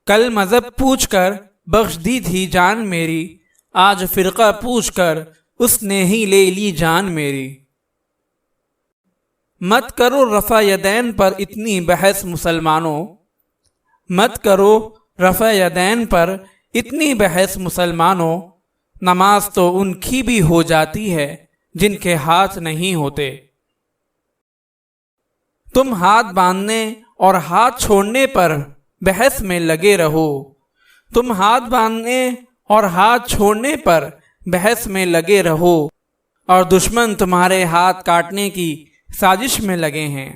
کل مذہب پوچھ کر بخش دی تھی جان میری، آج فرقہ پوچھ کر اس نے ہی لے لی جان میری۔ مت کرو رفع یدین پر اتنی بحث مسلمانوں، مت کرو رفع یدین پر اتنی بحث مسلمانوں، نماز تو ان کی بھی ہو جاتی ہے جن کے ہاتھ نہیں ہوتے۔ تم ہاتھ باندھنے اور ہاتھ چھوڑنے پر بحث میں لگے رہو، تم ہاتھ باندھنے اور ہاتھ چھوڑنے پر بحث میں لگے رہو، اور دشمن تمہارے ہاتھ کاٹنے کی سازش میں لگے ہیں۔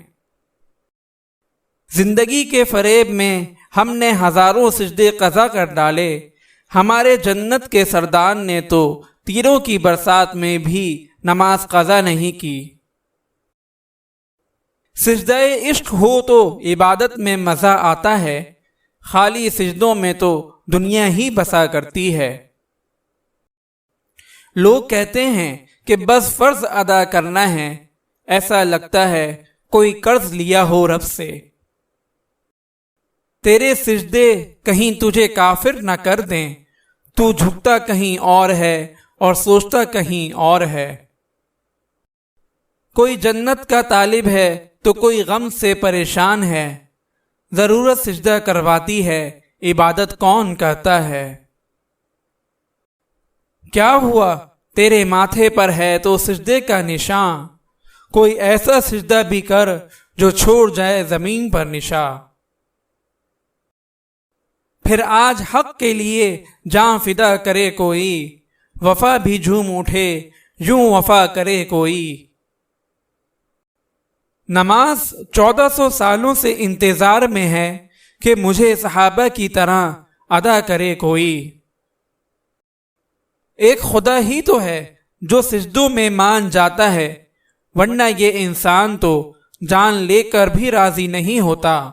زندگی کے فریب میں ہم نے ہزاروں سجدے قضا کر ڈالے، ہمارے جنت کے سردار نے تو تیروں کی برسات میں بھی نماز قضا نہیں کی۔ سجدہ عشق ہو تو عبادت میں مزہ آتا ہے، خالی سجدوں میں تو دنیا ہی بسا کرتی ہے۔ لوگ کہتے ہیں کہ بس فرض ادا کرنا ہے، ایسا لگتا ہے کوئی قرض لیا ہو رب سے۔ تیرے سجدے کہیں تجھے کافر نہ کر دیں، تو جھکتا کہیں اور ہے اور سوچتا کہیں اور ہے۔ کوئی جنت کا طالب ہے تو کوئی غم سے پریشان ہے، ضرورت سجدہ کرواتی ہے، عبادت کون کرتا ہے۔ کیا ہوا تیرے ماتھے پر ہے تو سجدے کا نشان، کوئی ایسا سجدہ بھی کر جو چھوڑ جائے زمین پر نشان۔ پھر آج حق کے لیے جاں فدا کرے کوئی، وفا بھی جھوم اٹھے یوں وفا کرے کوئی۔ نماز 1400 سالوں سے انتظار میں ہے کہ مجھے صحابہ کی طرح ادا کرے کوئی۔ ایک خدا ہی تو ہے جو سجدوں میں مان جاتا ہے، ورنہ یہ انسان تو جان لے کر بھی راضی نہیں ہوتا۔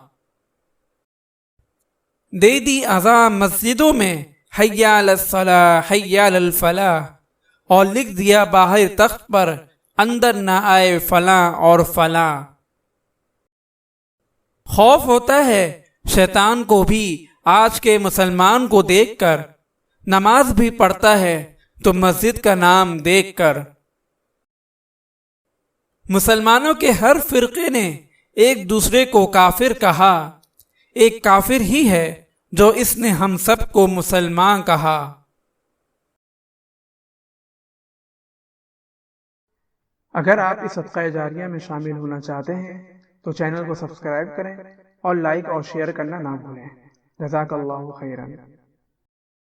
دے دی اذان مسجدوں میں حی علی الصلاح حی علی الفلاح، اور لکھ دیا باہر تخت پر اندر نہ آئے فلاں اور فلاں۔ خوف ہوتا ہے شیطان کو بھی آج کے مسلمان کو دیکھ کر، نماز بھی پڑھتا ہے تو مسجد کا نام دیکھ کر۔ مسلمانوں کے ہر فرقے نے ایک دوسرے کو کافر کہا، ایک کافر ہی ہے جو اس نے ہم سب کو مسلمان کہا۔ اگر آپ اس صدقہ جاریہ میں شامل ہونا چاہتے ہیں تو چینل کو سبسکرائب کریں اور لائک اور شیئر کرنا نہ بھولیں۔ جزاک اللہ خیرا۔